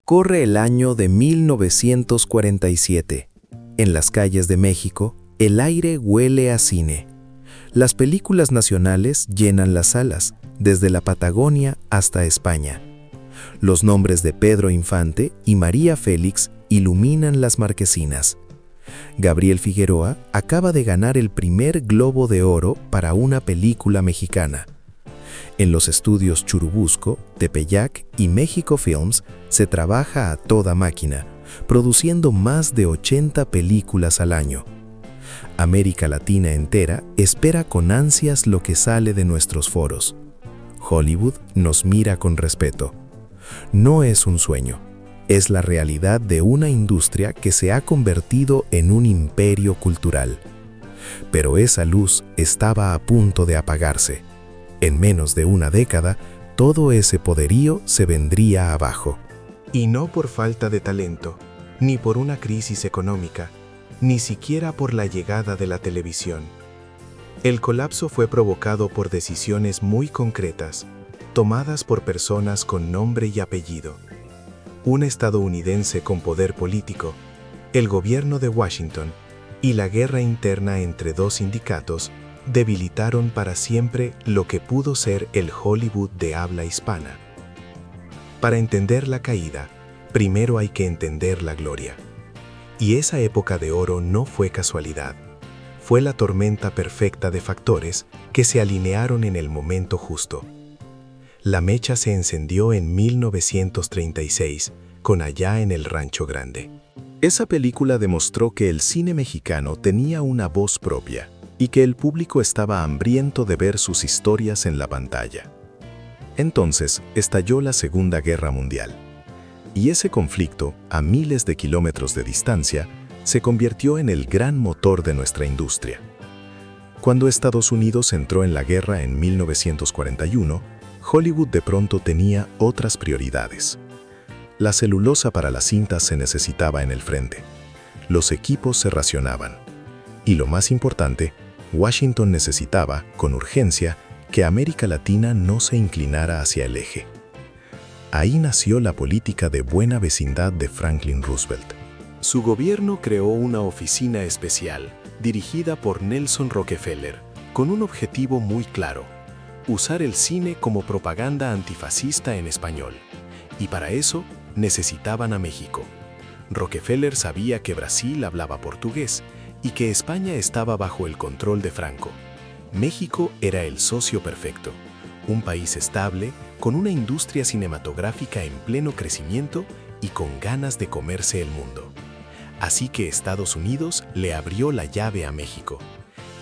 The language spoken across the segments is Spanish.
Corre el año de 1947. En las calles de México, el aire huele a cine. Las películas nacionales llenan las salas, desde la Patagonia hasta España. Los nombres de Pedro Infante y María Félix iluminan las marquesinas. Gabriel Figueroa acaba de ganar el primer Globo de Oro para una película mexicana. En los estudios Churubusco, Tepeyac y México Films se trabaja a toda máquina, produciendo más de 80 películas al año. América Latina entera espera con ansias lo que sale de nuestros foros. Hollywood nos mira con respeto. No es un sueño, es la realidad de una industria que se ha convertido en un imperio cultural. Pero esa luz estaba a punto de apagarse. En menos de una década, todo ese poderío se vendría abajo. Y no por falta de talento, ni por una crisis económica, ni siquiera por la llegada de la televisión. El colapso fue provocado por decisiones muy concretas, tomadas por personas con nombre y apellido. Un estadounidense con poder político, el gobierno de Washington y la guerra interna entre dos sindicatos debilitaron para siempre lo que pudo ser el Hollywood de habla hispana. Para entender la caída, primero hay que entender la gloria. Y esa época de oro no fue casualidad. Fue la tormenta perfecta de factores que se alinearon en el momento justo. La mecha se encendió en 1936, con Allá en el Rancho Grande. Esa película demostró que el cine mexicano tenía una voz propia y que el público estaba hambriento de ver sus historias en la pantalla. Entonces estalló la Segunda Guerra Mundial. Y ese conflicto, a miles de kilómetros de distancia, se convirtió en el gran motor de nuestra industria. Cuando Estados Unidos entró en la guerra en 1941, Hollywood de pronto tenía otras prioridades. La celulosa para las cintas se necesitaba en el frente. Los equipos se racionaban. Y lo más importante, Washington necesitaba, con urgencia, que América Latina no se inclinara hacia el eje. Ahí nació la política de buena vecindad de Franklin Roosevelt. Su gobierno creó una oficina especial, dirigida por Nelson Rockefeller, con un objetivo muy claro: usar el cine como propaganda antifascista en español. Y para eso necesitaban a México. Rockefeller sabía que Brasil hablaba portugués y que España estaba bajo el control de Franco. México era el socio perfecto, un país estable, con una industria cinematográfica en pleno crecimiento y con ganas de comerse el mundo. Así que Estados Unidos le abrió la llave a México.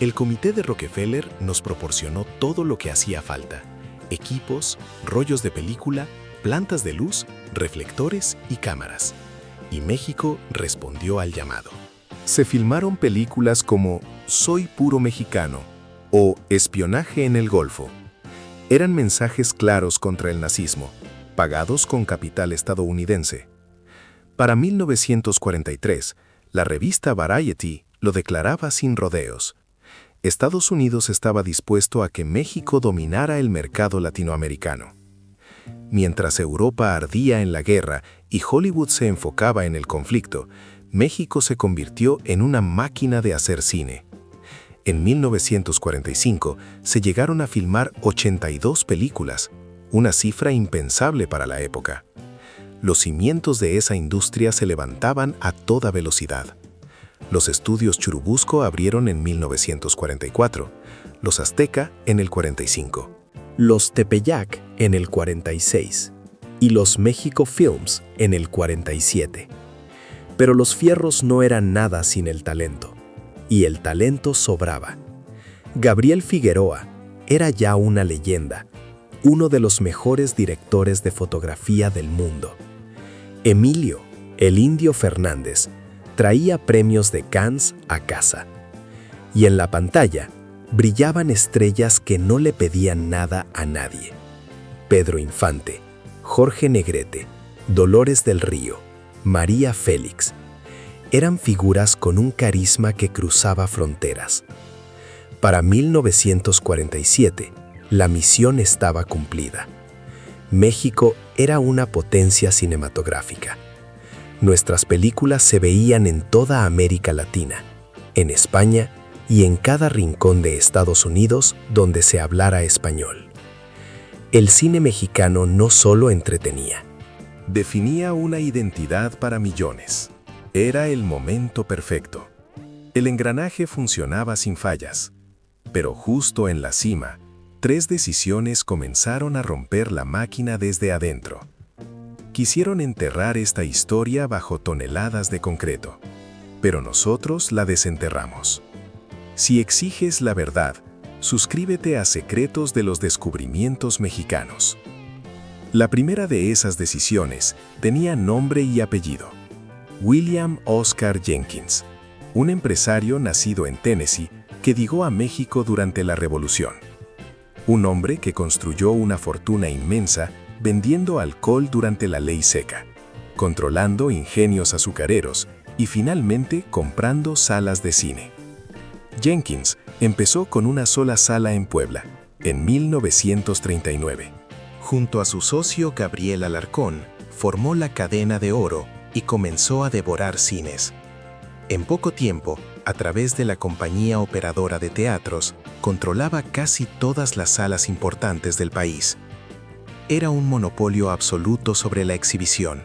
El comité de Rockefeller nos proporcionó todo lo que hacía falta: equipos, rollos de película, plantas de luz, reflectores y cámaras. Y México respondió al llamado. Se filmaron películas como Soy puro mexicano o Espionaje en el Golfo. Eran mensajes claros contra el nazismo, pagados con capital estadounidense. Para 1943, la revista Variety lo declaraba sin rodeos. Estados Unidos estaba dispuesto a que México dominara el mercado latinoamericano. Mientras Europa ardía en la guerra y Hollywood se enfocaba en el conflicto, México se convirtió en una máquina de hacer cine. En 1945 se llegaron a filmar 82 películas, una cifra impensable para la época. Los cimientos de esa industria se levantaban a toda velocidad. Los estudios Churubusco abrieron en 1944, los Azteca en el 45, Los Tepeyac en el 46 y los México Films en el 47. Pero los fierros no eran nada sin el talento, y el talento sobraba. Gabriel Figueroa era ya una leyenda, uno de los mejores directores de fotografía del mundo. Emilio, el Indio Fernández, traía premios de Cannes a casa. Y en la pantalla brillaban estrellas que no le pedían nada a nadie: Pedro Infante, Jorge Negrete, Dolores del Río, María Félix. Eran figuras con un carisma que cruzaba fronteras. Para 1947, la misión estaba cumplida. México era una potencia cinematográfica. Nuestras películas se veían en toda América Latina, en España y en cada rincón de Estados Unidos donde se hablara español. El cine mexicano no solo entretenía, Definía una identidad para millones. Era el momento perfecto. El engranaje funcionaba sin fallas. Pero justo en la cima, 3 decisiones comenzaron a romper la máquina desde adentro. Quisieron enterrar esta historia bajo toneladas de concreto, pero nosotros la desenterramos. Si exiges la verdad, suscríbete a Secretos de los Descubrimientos Mexicanos. La primera de esas decisiones tenía nombre y apellido: William Oscar Jenkins, un empresario nacido en Tennessee que llegó a México durante la Revolución. Un hombre que construyó una fortuna inmensa vendiendo alcohol durante la ley seca, controlando ingenios azucareros y finalmente comprando salas de cine. Jenkins empezó con una sola sala en Puebla, en 1939. Junto a su socio Gabriel Alarcón, formó la Cadena de Oro y comenzó a devorar cines. En poco tiempo, a través de la compañía operadora de teatros, controlaba casi todas las salas importantes del país. Era un monopolio absoluto sobre la exhibición.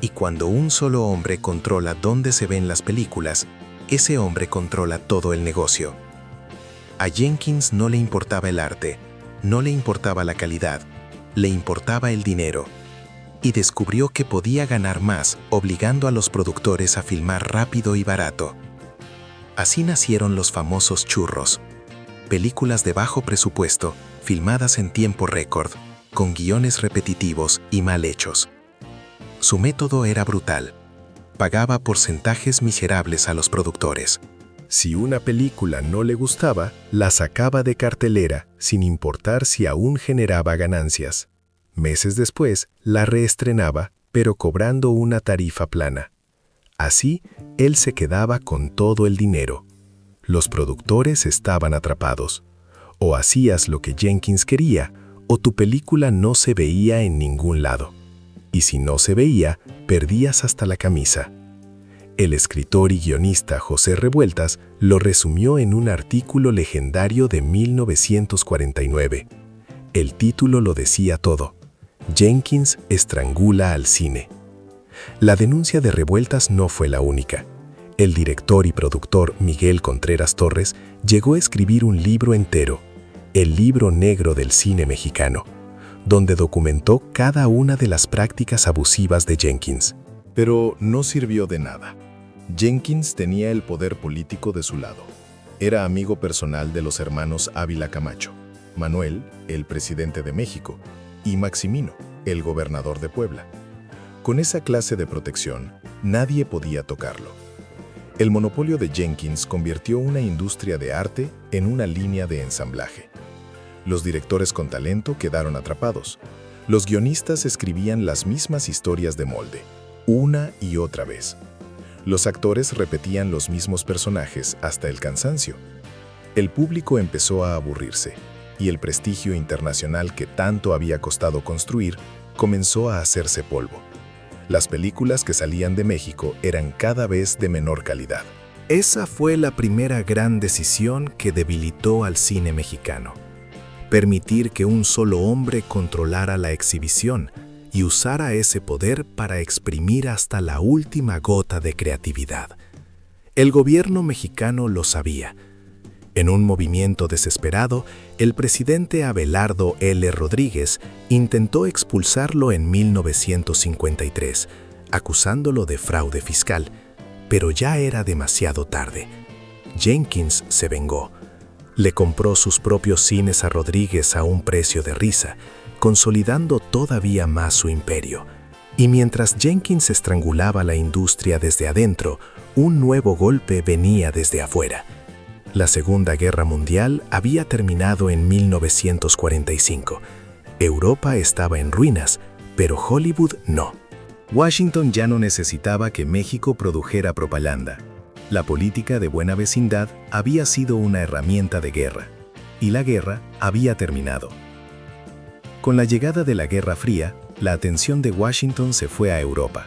Y cuando un solo hombre controla dónde se ven las películas, ese hombre controla todo el negocio. A Jenkins no le importaba el arte, no le importaba la calidad, le importaba el dinero. Y descubrió que podía ganar más obligando a los productores a filmar rápido y barato. Así nacieron los famosos churros, películas de bajo presupuesto, filmadas en tiempo récord, con guiones repetitivos y mal hechos. Su método era brutal. Pagaba porcentajes miserables a los productores. Si una película no le gustaba, la sacaba de cartelera, sin importar si aún generaba ganancias. Meses después, la reestrenaba, pero cobrando una tarifa plana. Así, él se quedaba con todo el dinero. Los productores estaban atrapados. O hacías lo que Jenkins quería, o tu película no se veía en ningún lado. Y si no se veía, perdías hasta la camisa. El escritor y guionista José Revueltas lo resumió en un artículo legendario de 1949. El título lo decía todo: Jenkins estrangula al cine. La denuncia de Revueltas no fue la única. El director y productor Miguel Contreras Torres llegó a escribir un libro entero, El Libro Negro del Cine Mexicano, donde documentó cada una de las prácticas abusivas de Jenkins. Pero no sirvió de nada. Jenkins tenía el poder político de su lado. Era amigo personal de los hermanos Ávila Camacho, Manuel, el presidente de México, y Maximino, el gobernador de Puebla. Con esa clase de protección, nadie podía tocarlo. El monopolio de Jenkins convirtió una industria de arte en una línea de ensamblaje. Los directores con talento quedaron atrapados. Los guionistas escribían las mismas historias de molde, una y otra vez. Los actores repetían los mismos personajes hasta el cansancio. El público empezó a aburrirse, y el prestigio internacional que tanto había costado construir comenzó a hacerse polvo. Las películas que salían de México eran cada vez de menor calidad. Esa fue la primera gran decisión que debilitó al cine mexicano. Permitir que un solo hombre controlara la exhibición y usara ese poder para exprimir hasta la última gota de creatividad. El gobierno mexicano lo sabía. En un movimiento desesperado, el presidente Abelardo L. Rodríguez intentó expulsarlo en 1953, acusándolo de fraude fiscal, pero ya era demasiado tarde. Jenkins se vengó. Le compró sus propios cines a Rodríguez a un precio de risa, consolidando todavía más su imperio. Y mientras Jenkins estrangulaba la industria desde adentro, un nuevo golpe venía desde afuera. La Segunda Guerra Mundial había terminado en 1945. Europa estaba en ruinas, pero Hollywood no. Washington ya no necesitaba que México produjera propaganda. La política de buena vecindad había sido una herramienta de guerra, y la guerra había terminado. Con la llegada de la Guerra Fría, la atención de Washington se fue a Europa.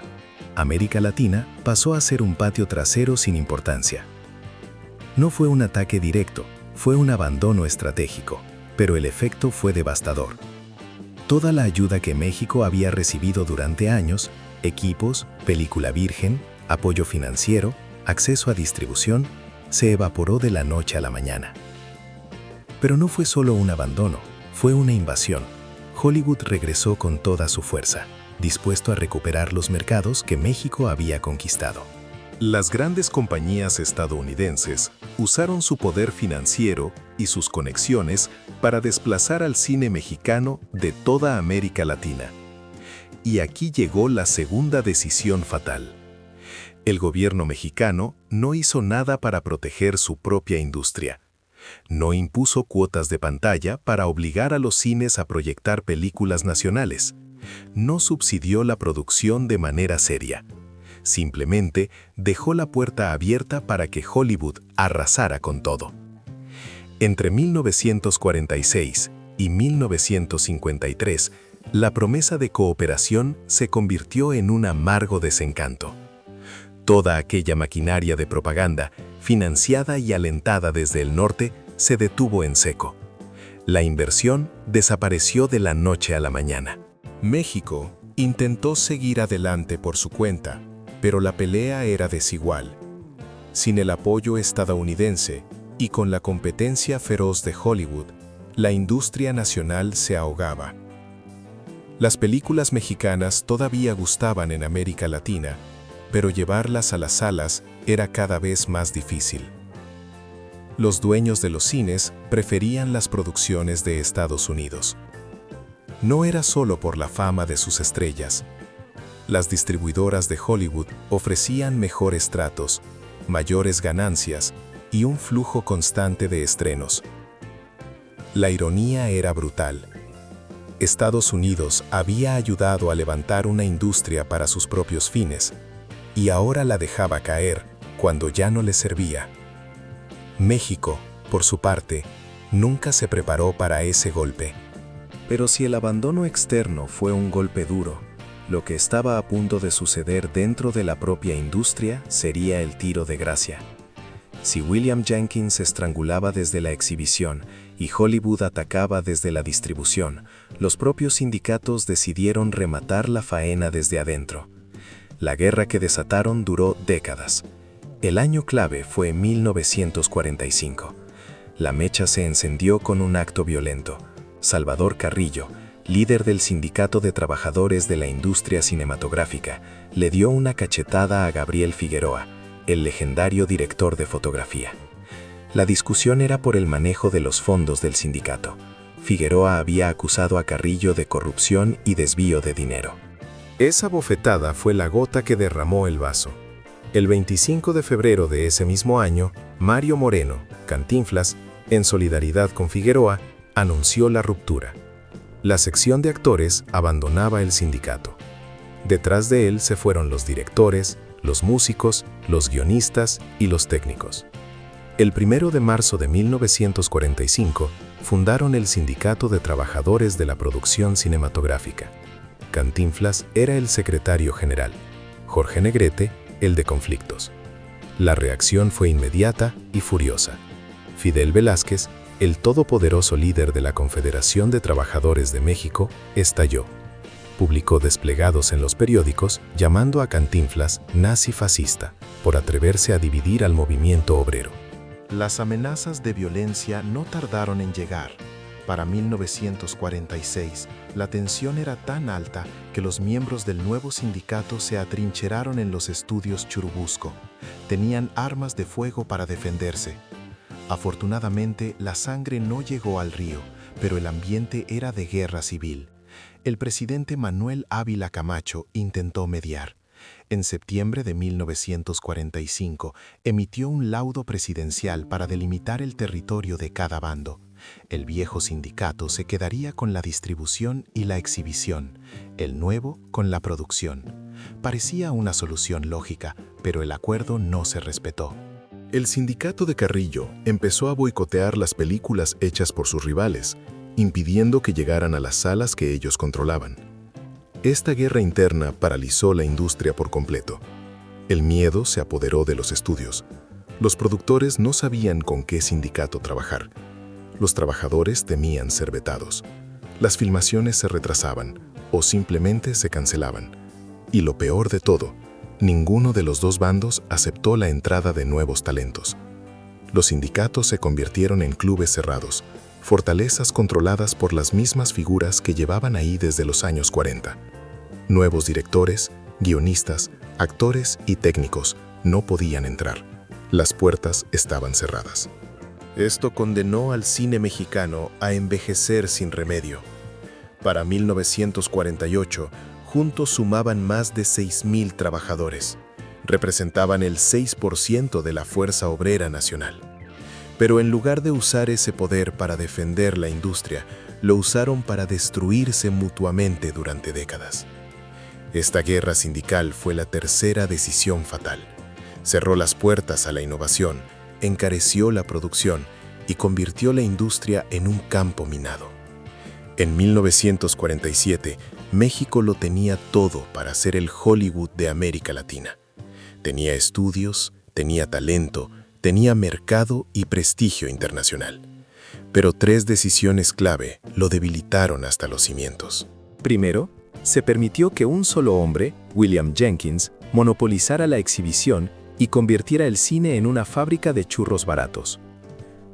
América Latina pasó a ser un patio trasero sin importancia. No fue un ataque directo, fue un abandono estratégico, pero el efecto fue devastador. Toda la ayuda que México había recibido durante años, equipos, película virgen, apoyo financiero, acceso a distribución, se evaporó de la noche a la mañana. Pero no fue solo un abandono, fue una invasión. Hollywood regresó con toda su fuerza, dispuesto a recuperar los mercados que México había conquistado. Las grandes compañías estadounidenses usaron su poder financiero y sus conexiones para desplazar al cine mexicano de toda América Latina. Y aquí llegó la segunda decisión fatal. El gobierno mexicano no hizo nada para proteger su propia industria. No impuso cuotas de pantalla para obligar a los cines a proyectar películas nacionales. No subsidió la producción de manera seria. Simplemente dejó la puerta abierta para que Hollywood arrasara con todo. Entre 1946 y 1953, la promesa de cooperación se convirtió en un amargo desencanto. Toda aquella maquinaria de propaganda, financiada y alentada desde el norte, se detuvo en seco. La inversión desapareció de la noche a la mañana. México intentó seguir adelante por su cuenta, pero la pelea era desigual. Sin el apoyo estadounidense y con la competencia feroz de Hollywood, la industria nacional se ahogaba. Las películas mexicanas todavía gustaban en América Latina, pero llevarlas a las salas era cada vez más difícil. Los dueños de los cines preferían las producciones de Estados Unidos. No era solo por la fama de sus estrellas. Las distribuidoras de Hollywood ofrecían mejores tratos, mayores ganancias y un flujo constante de estrenos. La ironía era brutal. Estados Unidos había ayudado a levantar una industria para sus propios fines, y ahora la dejaba caer cuando ya no le servía. México, por su parte, nunca se preparó para ese golpe. Pero si el abandono externo fue un golpe duro, lo que estaba a punto de suceder dentro de la propia industria sería el tiro de gracia. Si William Jenkins estrangulaba desde la exhibición y Hollywood atacaba desde la distribución, los propios sindicatos decidieron rematar la faena desde adentro. La guerra que desataron duró décadas. El año clave fue 1945. La mecha se encendió con un acto violento. Salvador Carrillo, líder del Sindicato de Trabajadores de la Industria Cinematográfica, le dio una cachetada a Gabriel Figueroa, el legendario director de fotografía. La discusión era por el manejo de los fondos del sindicato. Figueroa había acusado a Carrillo de corrupción y desvío de dinero. Esa bofetada fue la gota que derramó el vaso. El 25 de febrero de ese mismo año, Mario Moreno, Cantinflas, en solidaridad con Figueroa, anunció la ruptura. La sección de actores abandonaba el sindicato. Detrás de él se fueron los directores, los músicos, los guionistas y los técnicos. El 1 de marzo de 1945 fundaron el Sindicato de Trabajadores de la Producción Cinematográfica. Cantinflas era el secretario general, Jorge Negrete el de conflictos. La reacción fue inmediata y furiosa. Fidel Velázquez, el todopoderoso líder de la Confederación de Trabajadores de México, estalló. Publicó desplegados en los periódicos llamando a Cantinflas nazi-fascista por atreverse a dividir al movimiento obrero. Las amenazas de violencia no tardaron en llegar. Para 1946, la tensión era tan alta que los miembros del nuevo sindicato se atrincheraron en los estudios Churubusco. Tenían armas de fuego para defenderse. Afortunadamente, la sangre no llegó al río, pero el ambiente era de guerra civil. El presidente Manuel Ávila Camacho intentó mediar. En septiembre de 1945, emitió un laudo presidencial para delimitar el territorio de cada bando. El viejo sindicato se quedaría con la distribución y la exhibición, el nuevo con la producción. Parecía una solución lógica, pero el acuerdo no se respetó. El sindicato de Carrillo empezó a boicotear las películas hechas por sus rivales, impidiendo que llegaran a las salas que ellos controlaban. Esta guerra interna paralizó la industria por completo. El miedo se apoderó de los estudios. Los productores no sabían con qué sindicato trabajar. Los trabajadores temían ser vetados. Las filmaciones se retrasaban o simplemente se cancelaban. Y lo peor de todo, ninguno de los dos bandos aceptó la entrada de nuevos talentos. Los sindicatos se convirtieron en clubes cerrados, fortalezas controladas por las mismas figuras que llevaban ahí desde los años 40. Nuevos directores, guionistas, actores y técnicos no podían entrar. Las puertas estaban cerradas. Esto condenó al cine mexicano a envejecer sin remedio. Para 1948, juntos sumaban más de 6,000 trabajadores. Representaban el 6% de la fuerza obrera nacional. Pero en lugar de usar ese poder para defender la industria, lo usaron para destruirse mutuamente durante décadas. Esta guerra sindical fue la tercera decisión fatal. Cerró las puertas a la innovación, encareció la producción y convirtió la industria en un campo minado. En 1947, México lo tenía todo para ser el Hollywood de América Latina. Tenía estudios, tenía talento, tenía mercado y prestigio internacional. Pero 3 decisiones clave lo debilitaron hasta los cimientos. Primero, se permitió que un solo hombre, William Jenkins, monopolizara la exhibición y convirtiera el cine en una fábrica de churros baratos.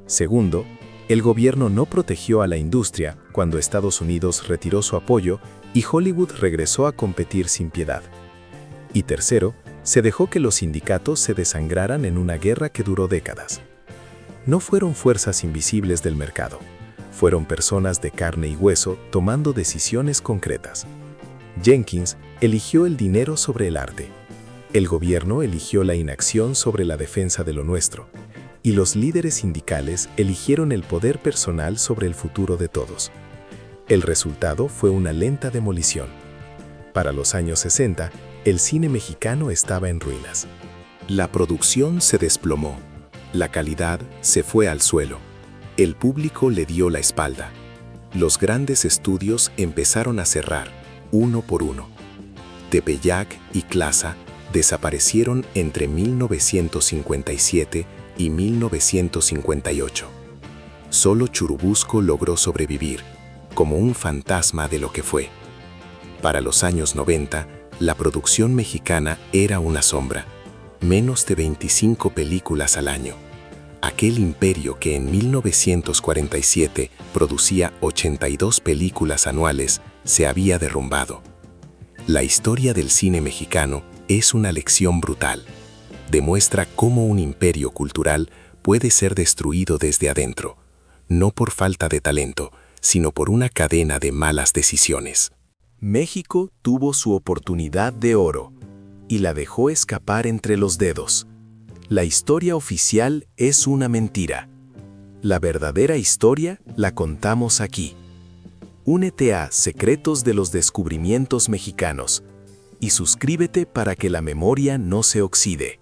Segundo, el gobierno no protegió a la industria cuando Estados Unidos retiró su apoyo y Hollywood regresó a competir sin piedad. Y tercero, se dejó que los sindicatos se desangraran en una guerra que duró décadas. No fueron fuerzas invisibles del mercado, fueron personas de carne y hueso tomando decisiones concretas. Jenkins eligió el dinero sobre el arte. El gobierno eligió la inacción sobre la defensa de lo nuestro. Y los líderes sindicales eligieron el poder personal sobre el futuro de todos. El resultado fue una lenta demolición. Para los años 60, el cine mexicano estaba en ruinas. La producción se desplomó. La calidad se fue al suelo. El público le dio la espalda. Los grandes estudios empezaron a cerrar, uno por uno. Tepeyac y Clasa desaparecieron entre 1957 y 1958. Solo Churubusco logró sobrevivir, como un fantasma de lo que fue. Para los años 90, la producción mexicana era una sombra, menos de 25 películas al año. Aquel imperio que en 1947 producía 82 películas anuales se había derrumbado. La historia del cine mexicano es una lección brutal. Demuestra cómo un imperio cultural puede ser destruido desde adentro, no por falta de talento, sino por una cadena de malas decisiones. México tuvo su oportunidad de oro y la dejó escapar entre los dedos. La historia oficial es una mentira. La verdadera historia la contamos aquí. Únete a Secretos de los Descubrimientos Mexicanos y suscríbete para que la memoria no se oxide.